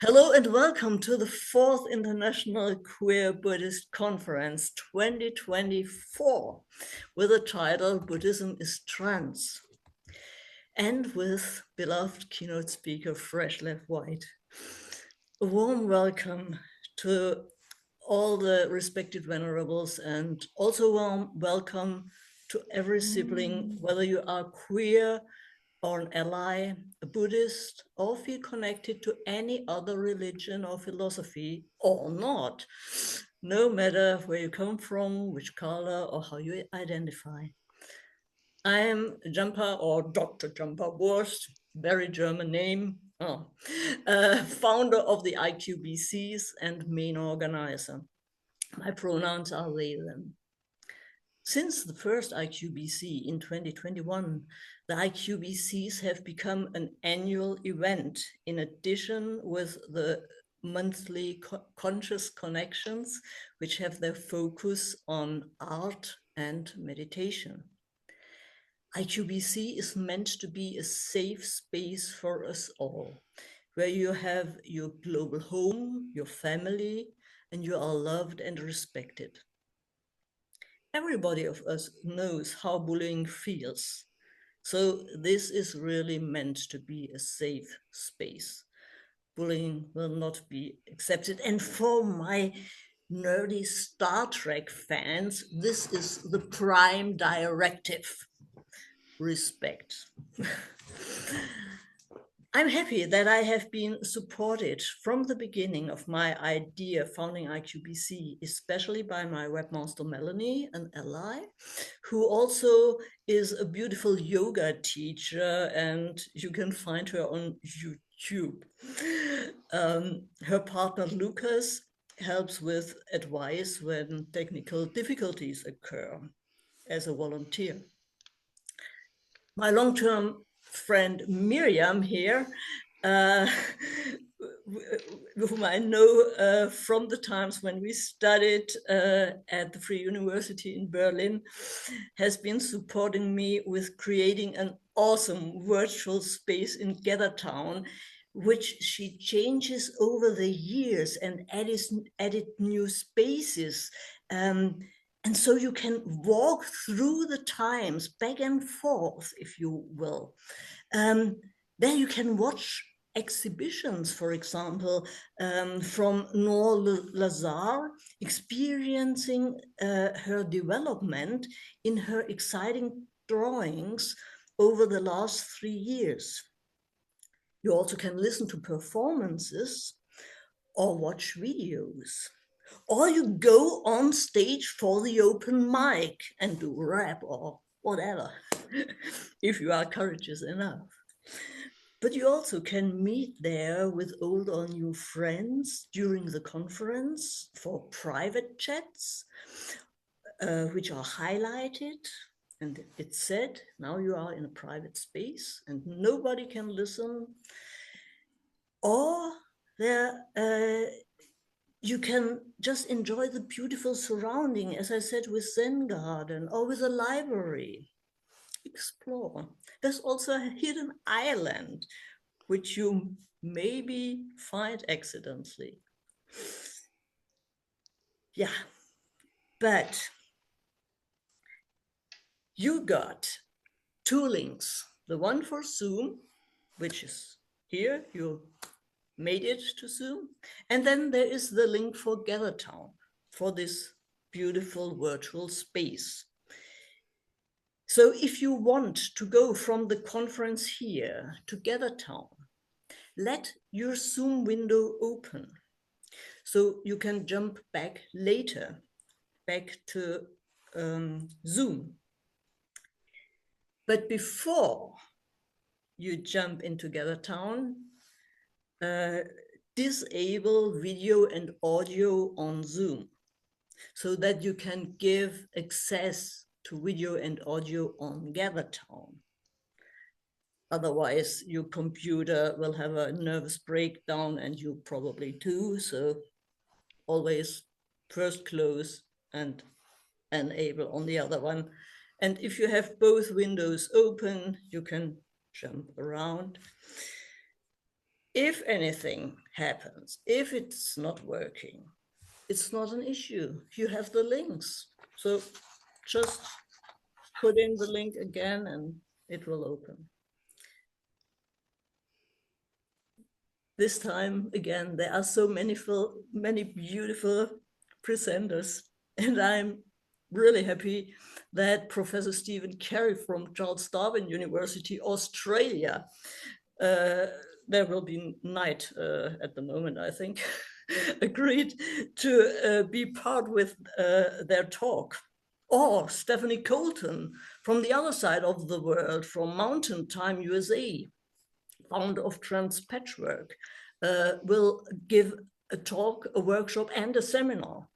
Hello and welcome to the 4th International Queer Buddhist Conference 2024 with the title Buddhism is Trans, and with beloved keynote speaker FreshWhite. A warm welcome to all the respected venerables, and also warm welcome to every sibling, whether you are queer or an ally, a Buddhist, or feel connected to any other religion or philosophy or not, no matter where you come from, which color, or how you identify. I am Jampa, or Dr. Jampa Wurst, very German name, founder of the IQBCs and main organizer. My pronouns are they, them. Since the first IQBC in 2021, the IQBCs have become an annual event in addition with the monthly conscious connections, which have their focus on art and meditation. IQBC is meant to be a safe space for us all, where you have your global home, your family, and you are loved and respected. Everybody of us knows how bullying feels. So this is really meant to be a safe space. Bullying will not be accepted. And for my nerdy Star Trek fans, this is the prime directive. Respect. I'm happy that I have been supported from the beginning of my idea founding IQBC, especially by my webmaster Melanie, an ally, who also is a beautiful yoga teacher, and you can find her on YouTube. Her partner Lucas helps with advice when technical difficulties occur as a volunteer. My long-term friend Miriam here, whom I know from the times when we studied at the Free University in Berlin, has been supporting me with creating an awesome virtual space in Gathertown, which she changes over the years and added new spaces. And so you can walk through the times back and forth, if you will. Then you can watch exhibitions, for example, from Noor Lazar, experiencing her development in her exciting drawings over the last 3 years. You also can listen to performances or watch videos. Or you go on stage for the open mic and do rap or whatever, if you are courageous enough. But you also can meet there with old or new friends during the conference for private chats, which are highlighted. And it's said, now you are in a private space and nobody can listen. Or there, you can just enjoy the beautiful surrounding, as I said, with Zen garden or with a library. Explore. There's also a hidden island, which you maybe find accidentally. Yeah, but you got 2 links. The one for Zoom, which is here, you made it to Zoom. And then there is the link for Gathertown, for this beautiful virtual space. So if you want to go from the conference here to Gathertown, let your Zoom window open. So you can jump back later, back to Zoom. But before you jump into Gathertown, disable video and audio on Zoom so that you can give access to video and audio on Gathertown. Otherwise, your computer will have a nervous breakdown, and you probably do. So always first close and enable on the other one. And if you have both windows open, you can jump around. if anything happens, if it's not working, it's not an issue. You have the links. So just put in the link again and it will open. This time again, there are so many beautiful presenters, and I'm really happy that Professor Stephen Carey from Charles Darwin University, Australia, there will be night at the moment, I think, agreed to be part with their talk. Or Stephanie Colton from the other side of the world, from Mountain Time USA, founder of Trans Patchwork, will give a talk, a workshop, and a seminar.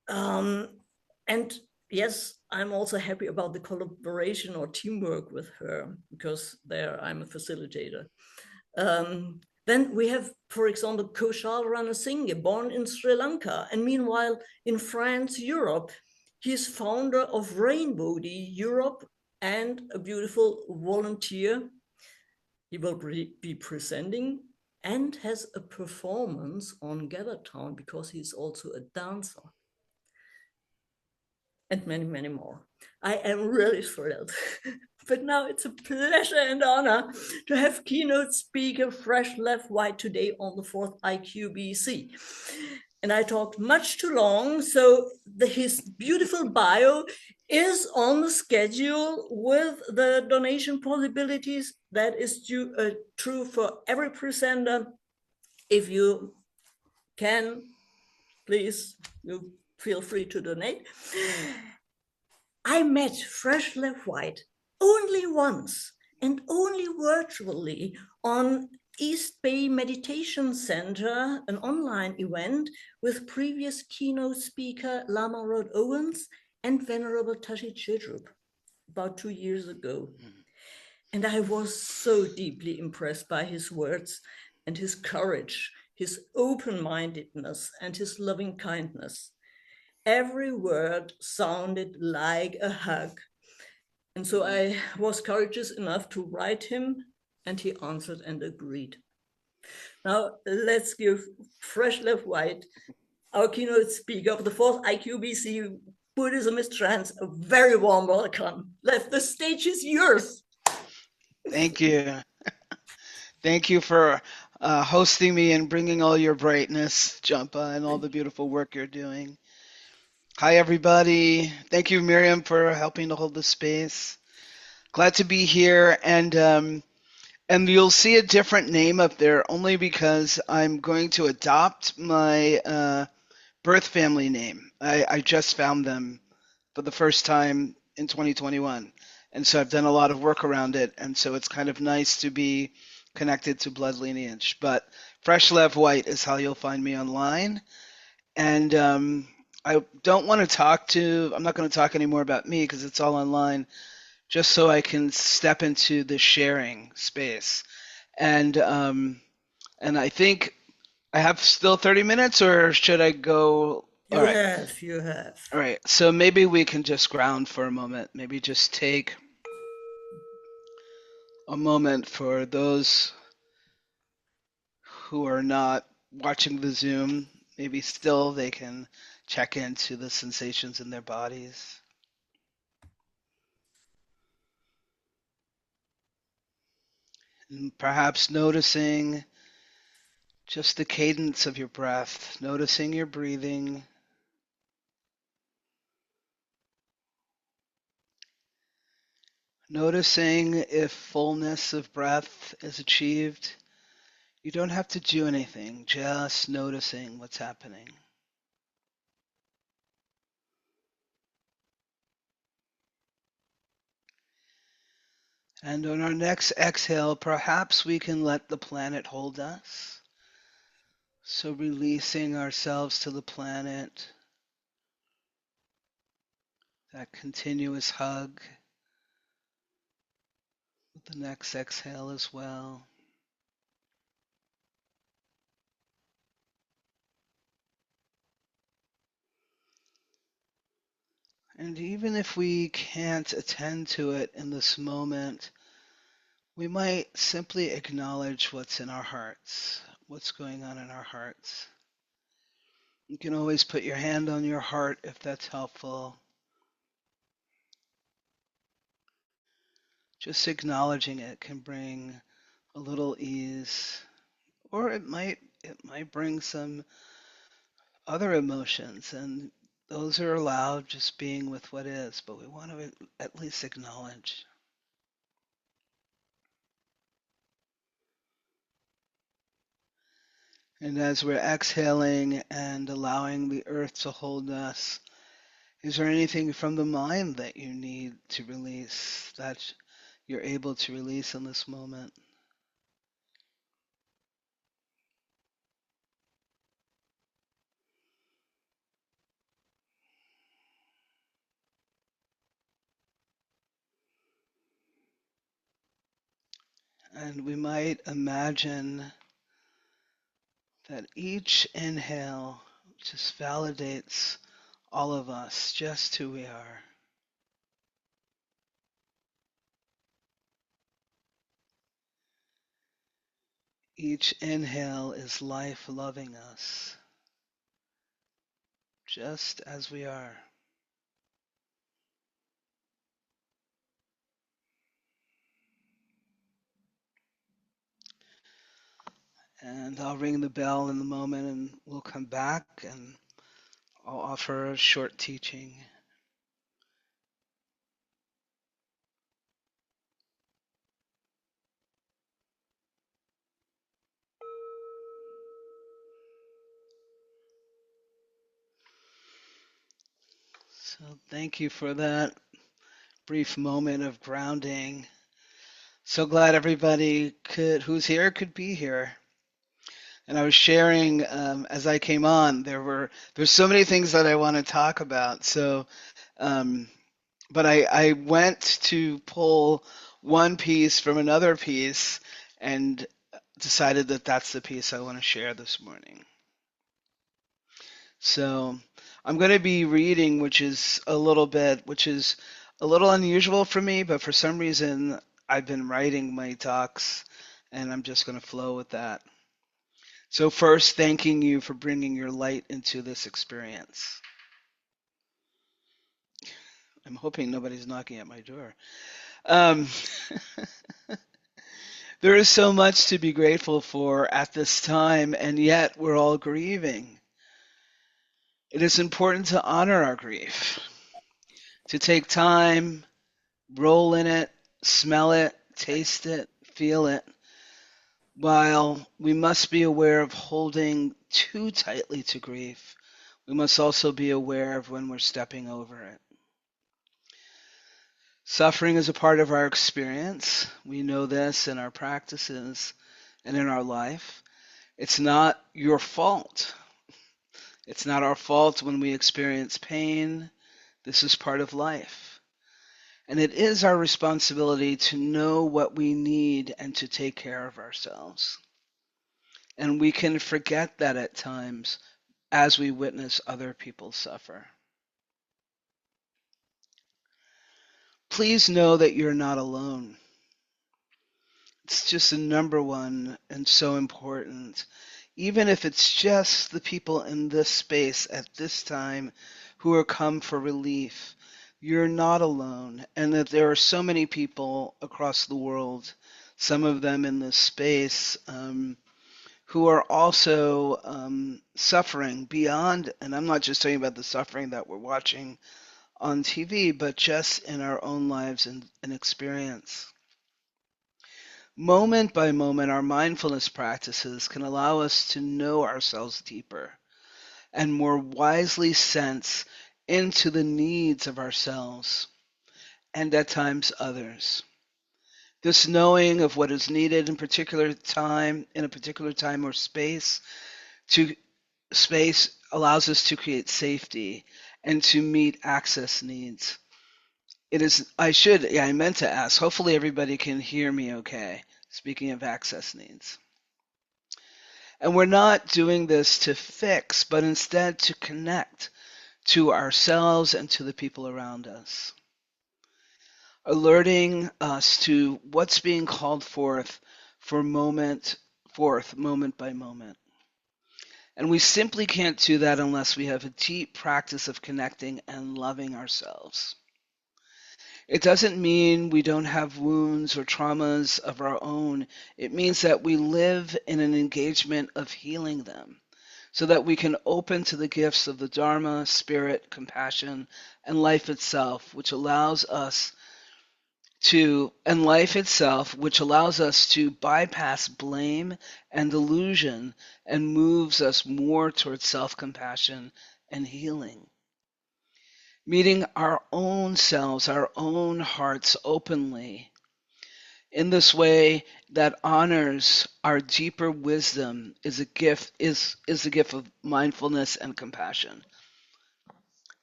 And yes, I'm also happy about the collaboration or teamwork with her, because there I'm a facilitator. Then we have, for example, Kaushal Ranasinghe, born in Sri Lanka, and meanwhile in France, Europe. He's founder of Rainbody Europe and a beautiful volunteer. He will be presenting and has a performance on Gather Town because he's also a dancer. And many, many more. I am really thrilled. But now it's a pleasure and honor to have keynote speaker FreshWhite today on the fourth IQBC. And I talked much too long, so his beautiful bio is on the schedule with the donation possibilities. That is true for every presenter. If you can, please, you feel free to donate. I met FreshWhite only once and only virtually on East Bay Meditation Center, an online event with previous keynote speaker Lama Rod Owens and Venerable Tashi Chidrup about 2 years ago. And I was so deeply impressed by his words and his courage, his open-mindedness and his loving kindness. Every word sounded like a hug. And so I was courageous enough to write him, and he answered and agreed. Now let's give FreshWhite, our keynote speaker of the fourth IQBC Buddhism is Trans, a very warm welcome. Lev, the stage is yours. Thank you. Thank you for hosting me and bringing all your brightness, Jampa, and all the beautiful work you're doing. Hi, everybody. Thank you, Miriam, for helping to hold the space. Glad to be here, and you'll see a different name up there only because I'm going to adopt my birth family name. I just found them for the first time in 2021, and so I've done a lot of work around it, and so it's kind of nice to be connected to blood lineage. But FreshWhite is how you'll find me online, and I don't want to I'm not going to talk anymore about me because it's all online, just so I can step into the sharing space. And I think I have still 30 minutes, or should I go? You have. All right. So maybe we can just ground for a moment. Maybe just take a moment for those who are not watching the Zoom. Maybe still they can check into the sensations in their bodies. And perhaps noticing just the cadence of your breath, noticing your breathing. Noticing if fullness of breath is achieved. You don't have to do anything, just noticing what's happening. And on our next exhale, perhaps we can let the planet hold us. So releasing ourselves to the planet, that continuous hug with the next exhale as well. And even if we can't attend to it in this moment, We might simply acknowledge what's in our hearts, what's going on in our hearts. You can always put your hand on your heart if that's helpful. Just acknowledging it can bring a little ease, or it might bring some other emotions, and those are allowed, just being with what is, but we want to at least acknowledge. And as we're exhaling and allowing the earth to hold us, is there anything from the mind that you need to release, that you're able to release in this moment? And we might imagine that each inhale just validates all of us, just who we are. Each inhale is life loving us, just as we are. And I'll ring the bell in the moment and we'll come back and I'll offer a short teaching. So thank you for that brief moment of grounding. So glad everybody who's here could be here. And I was sharing as I came on. There's so many things that I want to talk about. So, but I went to pull one piece from another piece and decided that that's the piece I want to share this morning. So I'm going to be reading, which is a little unusual for me, but for some reason I've been writing my talks, and I'm just going to flow with that. So first, thanking you for bringing your light into this experience. I'm hoping nobody's knocking at my door. Um, there is so much to be grateful for at this time, and yet we're all grieving. It is important to honor our grief, to take time, roll in it, smell it, taste it, feel it, while we must be aware of holding too tightly to grief. We must also be aware of when we're stepping over it. Suffering is a part of our experience. We know this in our practices and in our life. It's not your fault. It's not our fault when we experience pain. This is part of life. And it is our responsibility to know what we need and to take care of ourselves. And we can forget that at times as we witness other people suffer. Please know that you're not alone. It's just the number one and so important. Even if it's just the people in this space at this time who are come for relief, you're not alone. And that there are so many people across the world, some of them in this space, who are also suffering beyond, and I'm not just talking about the suffering that we're watching on TV, but just in our own lives and experience. Moment by moment, our mindfulness practices can allow us to know ourselves deeper and more wisely sense into the needs of ourselves and at times others. This knowing of what is needed in a particular time or space allows us to create safety and to meet access needs. I meant to ask, hopefully everybody can hear me okay, speaking of access needs. And we're not doing this to fix, but instead to connect to ourselves and to the people around us. alerting us to what's being called forth moment by moment. And we simply can't do that unless we have a deep practice of connecting and loving ourselves. It doesn't mean we don't have wounds or traumas of our own. It means that we live in an engagement of healing them so that we can open to the gifts of the Dharma, spirit, compassion, and life itself, which allows us to bypass blame and delusion and moves us more towards self-compassion and healing. Meeting our own selves, our own hearts openly in this way that honors our deeper wisdom is a gift of mindfulness and compassion.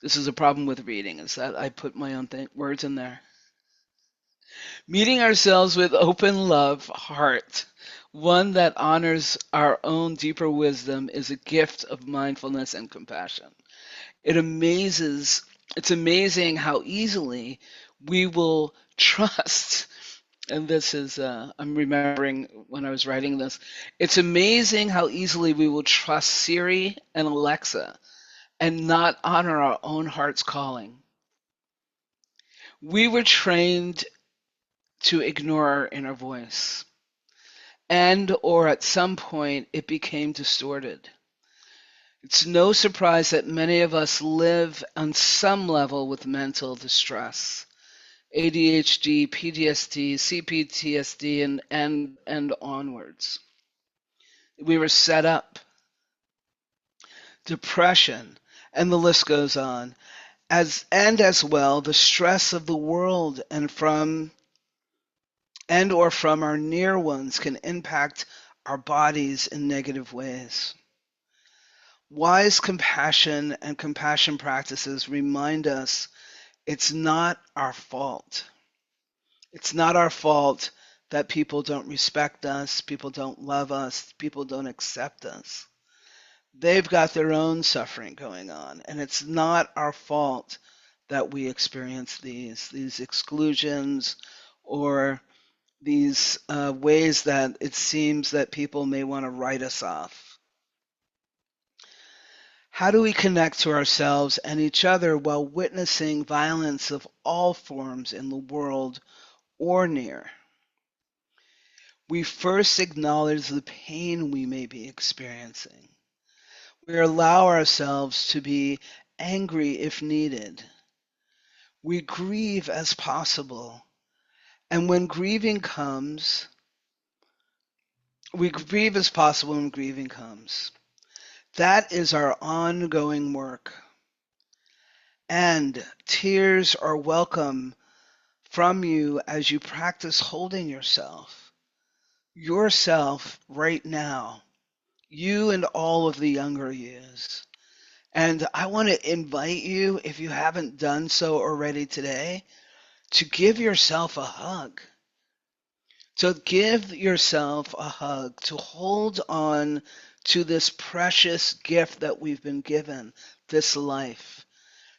This is a problem with reading, is that I put my own words in there. Meeting ourselves with open love heart, one that honors our own deeper wisdom, is a gift of mindfulness and compassion. It's amazing how easily we will trust, and this is, I'm remembering when I was writing this, it's amazing how easily we will trust Siri and Alexa and not honor our own heart's calling. We were trained to ignore our inner voice, and or at some point it became distorted. It's no surprise that many of us live on some level with mental distress, ADHD, PTSD, CPTSD, and onwards. We were set up, depression, and the list goes on. As well, the stress of the world and or from our near ones can impact our bodies in negative ways. Wise compassion and compassion practices remind us it's not our fault. It's not our fault that people don't respect us, people don't love us, people don't accept us. They've got their own suffering going on, and it's not our fault that we experience these exclusions or these ways that it seems that people may want to write us off. How do we connect to ourselves and each other while witnessing violence of all forms in the world or near? We first acknowledge the pain we may be experiencing. We allow ourselves to be angry if needed. We grieve as possible. And when grieving comes, we grieve as possible when grieving comes. That is our ongoing work. And tears are welcome from you as you practice holding yourself right now, you and all of the younger yous. And I want to invite you, if you haven't done so already today, to give yourself a hug. To give yourself a hug, to hold on to this precious gift that we've been given, this life,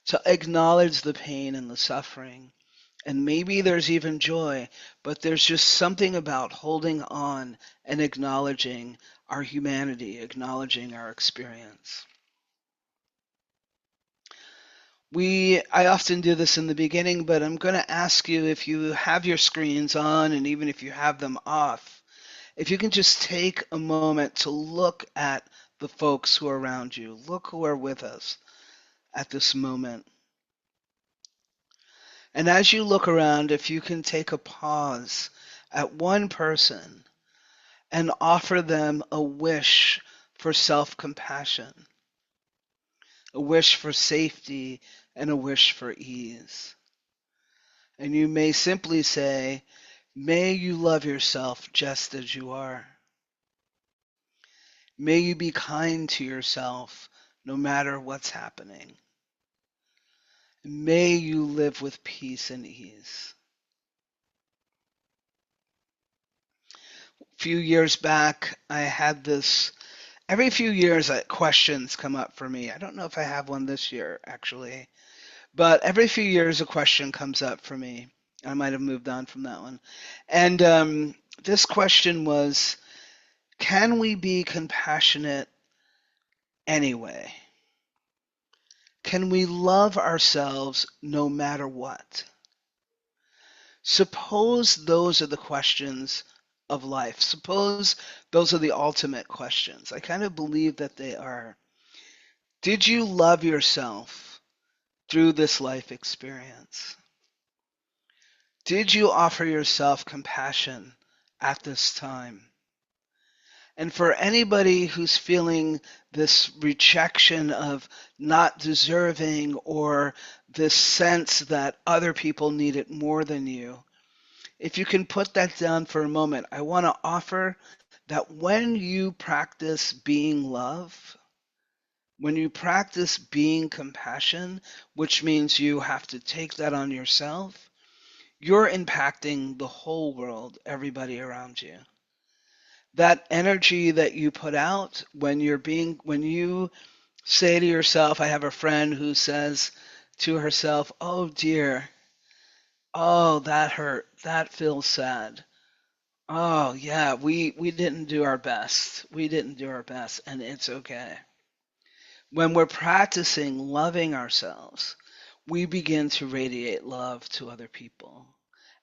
to acknowledge the pain and the suffering. And maybe there's even joy, but there's just something about holding on and acknowledging our humanity, acknowledging our experience. I often do this in the beginning, but I'm going to ask you, if you have your screens on and even if you have them off, if you can just take a moment to look at the folks who are around you, look who are with us at this moment. And as you look around, if you can take a pause at one person and offer them a wish for self-compassion, a wish for safety, and a wish for ease. And you may simply say, may you love yourself just as you are. May you be kind to yourself no matter what's happening. May you live with peace and ease. A few years back, I had this, every few years questions come up for me. I don't know if I have one this year, actually. But every few years a question comes up for me. I might have moved on from that one. And this question was, can we be compassionate anyway? Can we love ourselves no matter what? Suppose those are the questions of life. Suppose those are the ultimate questions. I kind of believe that they are. Did you love yourself through this life experience? Did you offer yourself compassion at this time? And for anybody who's feeling this rejection of not deserving or this sense that other people need it more than you, if you can put that down for a moment, I want to offer that when you practice being love, when you practice being compassion, which means you have to take that on yourself, you're impacting the whole world, everybody around you. That energy that you put out when you say to yourself, I have a friend who says to herself, oh dear, oh, that hurt, that feels sad. Oh yeah, we didn't do our best. We didn't do our best, and it's okay. When we're practicing loving ourselves, we begin to radiate love to other people.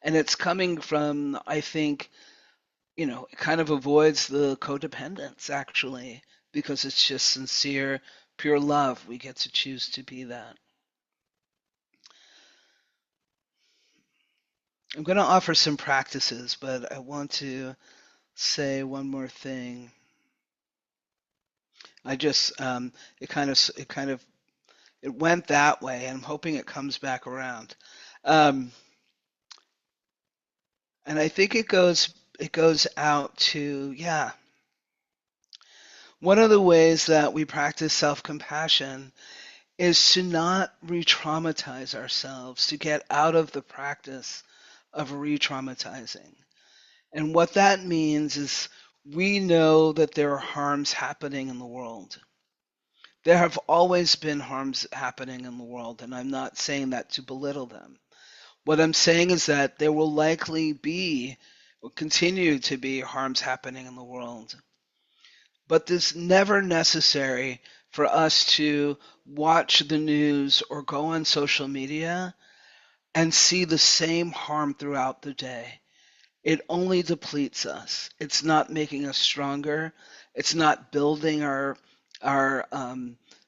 And it's coming from, I think, it kind of avoids the codependence actually, because it's just sincere, pure love. We get to choose to be that. I'm going to offer some practices, but I want to say one more thing. I just it went that way, and I'm hoping it comes back around. Um, and I think it goes out to, yeah. One of the ways that we practice self-compassion is to not re-traumatize ourselves, to get out of the practice of re-traumatizing. And what that means is we know that there are harms happening in the world. There have always been harms happening in the world, and I'm not saying that to belittle them. What I'm saying is that there will likely be, will continue to be harms happening in the world. But it's never necessary for us to watch the news or go on social media and see the same harm throughout the day. It only depletes us. It's not making us stronger. It's not building our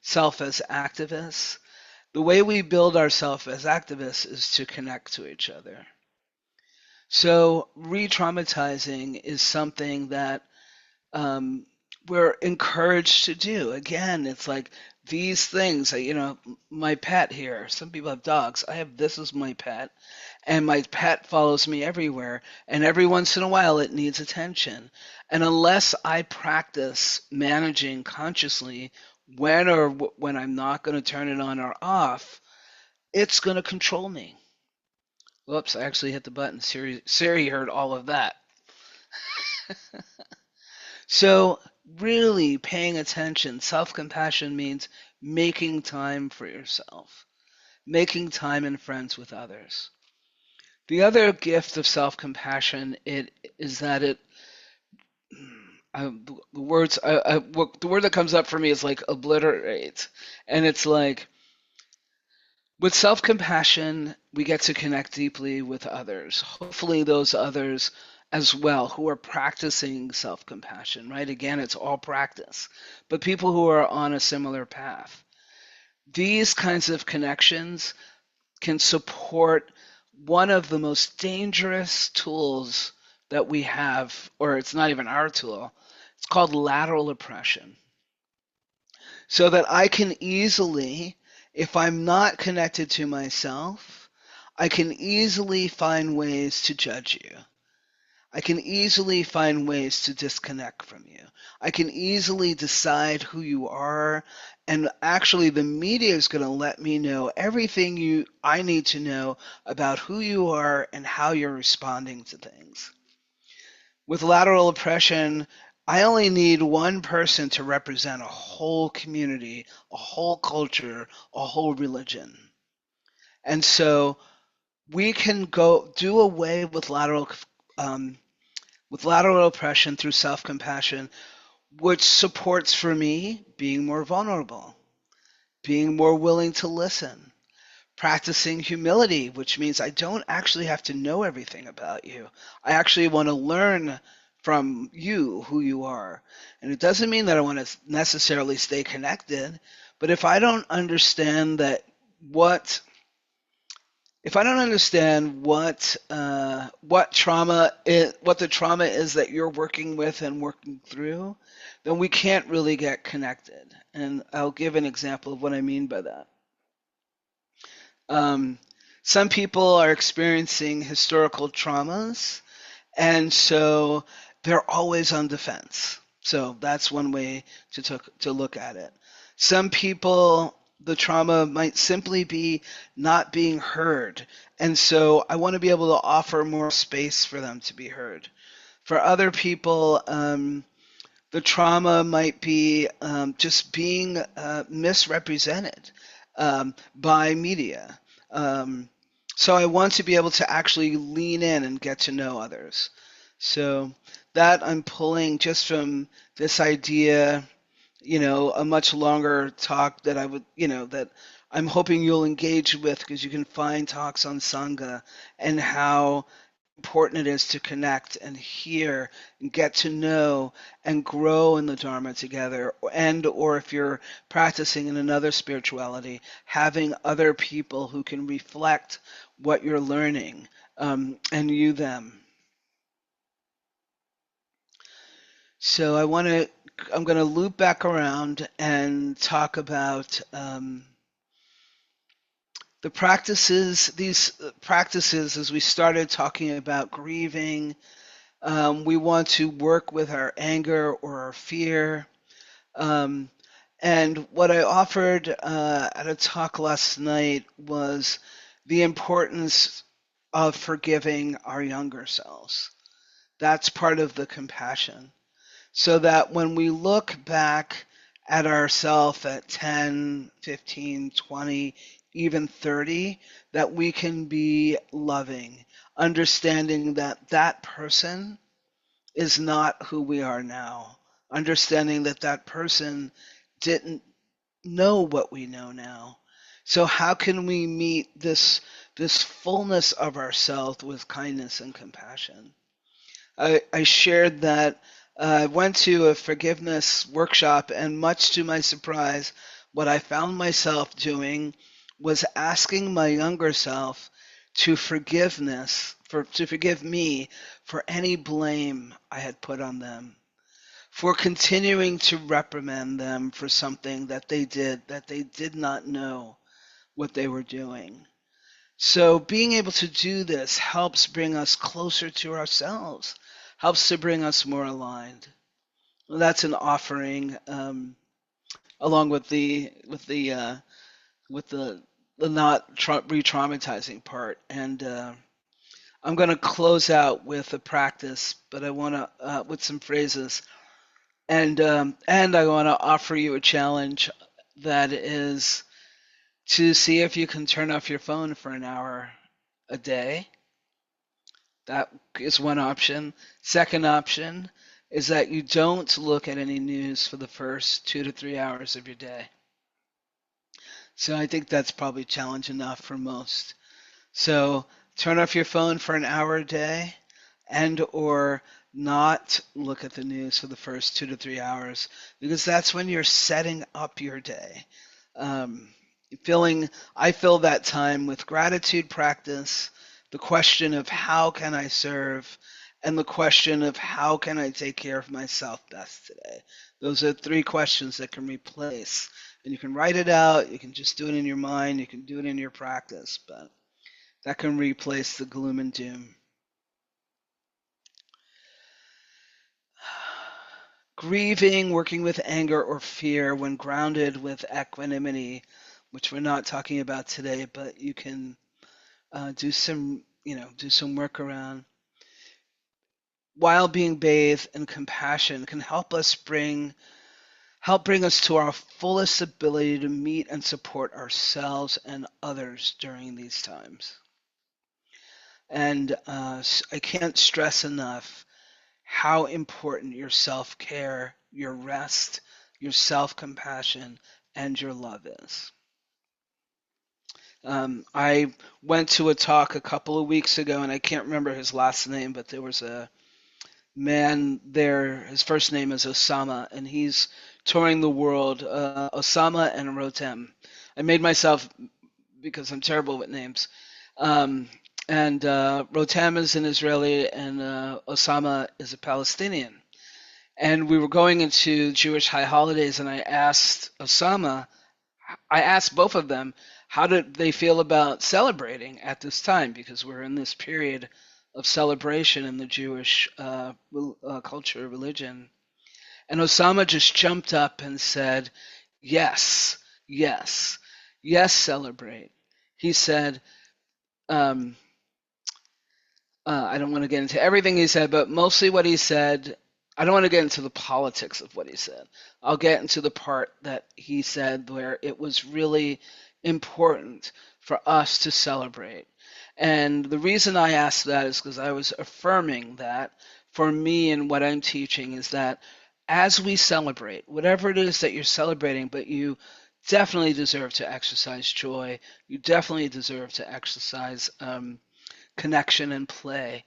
self as activists. The way we build ourselves as activists is to connect to each other. So re-traumatizing is something that um, we're encouraged to do. Again, it's like these things. My pet here. Some people have dogs. I have this as my pet, and my pet follows me everywhere. And every once in a while, it needs attention. And unless I practice managing consciously when I'm not going to turn it on or off, it's going to control me. Whoops! I actually hit the button. Siri heard all of that. So, really paying attention, self-compassion means making time for yourself, making time and friends with others. The other gift of self-compassion it is that it the word that comes up for me is like obliterate, and it's like with self-compassion we get to connect deeply with others. Hopefully, those others as well who are practicing self-compassion. Right? Again, it's all practice, but people who are on a similar path. These kinds of connections can support one of the most dangerous tools that we have, or it's not even our tool. It's called lateral oppression. So that I can easily, if I'm not connected to myself, I can easily find ways to judge you. I can easily find ways to disconnect from you. I can easily decide who you are, and actually the media is going to let me know everything I need to know about who you are and how you're responding to things. With lateral oppression, I only need one person to represent a whole community, a whole culture, a whole religion. And so we can go do away with lateral oppression through self-compassion, which supports for me being more vulnerable, being more willing to listen, practicing humility, which means I don't actually have to know everything about you. I actually want to learn from you who you are. And it doesn't mean that I want to necessarily stay connected, but what if I don't understand what the trauma is that you're working with and working through, then we can't really get connected. And I'll give an example of what I mean by that. Um, some people are experiencing historical traumas, and so they're always on defense. So that's one way to look at it. Some people, the trauma might simply be not being heard, and so I want to be able to offer more space for them to be heard. For other people, the trauma might be just being misrepresented by media. Um, so I want to be able to actually lean in and get to know others. So that I'm pulling just from this idea, a much longer talk that that I'm hoping you'll engage with, because you can find talks on Sangha and how important it is to connect and hear and get to know and grow in the Dharma together, and or if you're practicing in another spirituality, having other people who can reflect what you're learning, and you them. So I'm going to loop back around and talk about the practices, these practices, as we started talking about grieving. We want to work with our anger or our fear. Um, and what I offered at a talk last night was the importance of forgiving our younger selves. That's part of the compassion. So that when we look back at ourselves at 10, 15, 20, even 30, that we can be loving, understanding that that person is not who we are now, understanding that that person didn't know what we know now. So how can we meet this fullness of ourselves with kindness and compassion? I shared that I went to a forgiveness workshop, and much to my surprise, what I found myself doing was asking my younger self to forgive me for any blame I had put on them, for continuing to reprimand them for something that they did not know what they were doing. So being able to do this helps bring us closer to ourselves, helps to bring us more aligned. Well, that's an offering, along with the not re-traumatizing part. And I'm going to close out with a practice, but I want to with some phrases, and I want to offer you a challenge that is to see if you can turn off your phone for an hour a day. That is one option. Second option is that you don't look at any news for the first 2 to 3 hours of your day. So I think that's probably challenge enough for most. So turn off your phone for an hour a day, and or not look at the news for the first 2 to 3 hours, because that's when you're setting up your day. Um, I fill that time with gratitude practice, the question of how can I serve, and the question of how can I take care of myself best today. Those are three questions that can replace. And you can write it out, you can just do it in your mind, you can do it in your practice, but that can replace the gloom and doom. Grieving, working with anger or fear when grounded with equanimity, which we're not talking about today, but you can do some work around. While being bathed in compassion can help bring us to our fullest ability to meet and support ourselves and others during these times. And I can't stress enough how important your self-care, your rest, your self-compassion, and your love is. I went to a talk a couple of weeks ago, and I can't remember his last name, but there was a man there. His first name is Osama, and he's touring the world. Osama and Rotem. I made myself, because I'm terrible with names. Um, and Rotem is an Israeli, and Osama is a Palestinian. And we were going into Jewish high holidays, and I asked both of them, how did they feel about celebrating at this time? Because we're in this period of celebration in the Jewish culture, religion. And Osama just jumped up and said, yes, yes, yes, celebrate. He said, um, I don't want to get into everything he said, but mostly what he said, I don't want to get into the politics of what he said. I'll get into the part that he said where it was really important for us to celebrate. And the reason I asked that is because I was affirming that for me and what I'm teaching is that as we celebrate, whatever it is that you're celebrating, but you definitely deserve to exercise joy, you definitely deserve to exercise connection and play.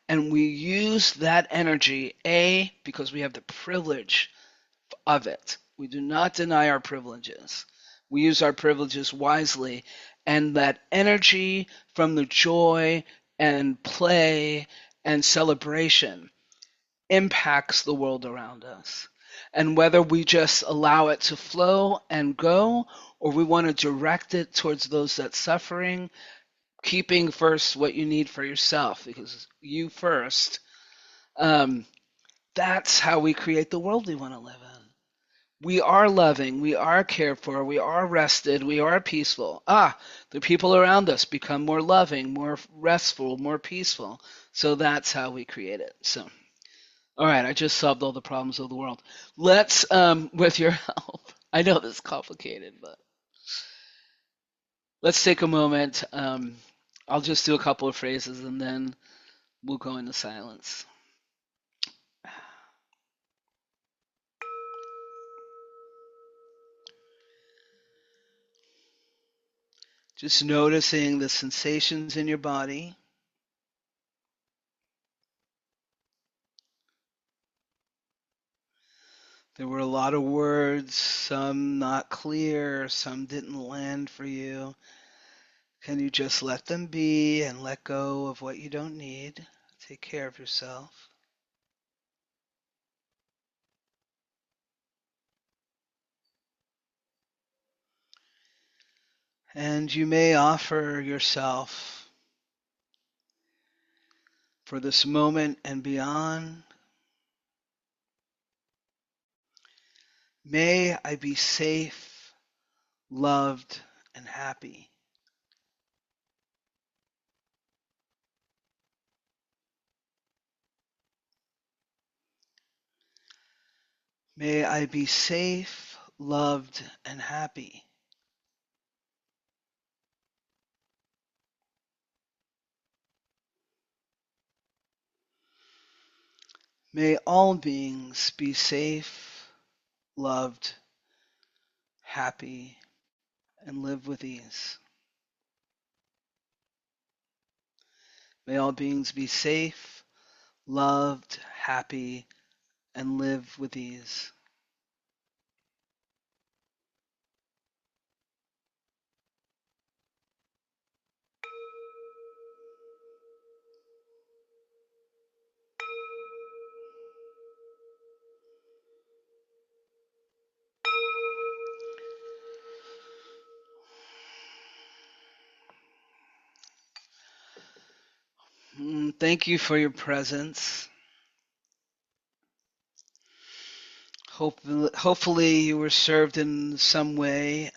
And we use that energy, A, because we have the privilege of it. We do not deny our privileges. We use our privileges wisely. And that energy from the joy and play and celebration impacts the world around us. And whether we just allow it to flow and go, or we want to direct it towards those that's suffering, keeping first what you need for yourself, because you first, um, that's how we create the world we want to live in. We are loving, we are cared for, we are rested, we are peaceful. The people around us become more loving, more restful, more peaceful. So that's how we create it. So, all right, I just solved all the problems of the world. Let's, with your help, I know this is complicated, but let's take a moment. I'll just do a couple of phrases and then we'll go into silence. Just noticing the sensations in your body. There were a lot of words, some not clear, some didn't land for you. Can you just let them be and let go of what you don't need? Take care of yourself. And you may offer yourself for this moment and beyond. May I be safe, loved, and happy. May I be safe, loved, and happy. May all beings be safe, loved, happy, and live with ease. May all beings be safe, loved, happy, and live with ease. Thank you for your presence. Hopefully you were served in some way.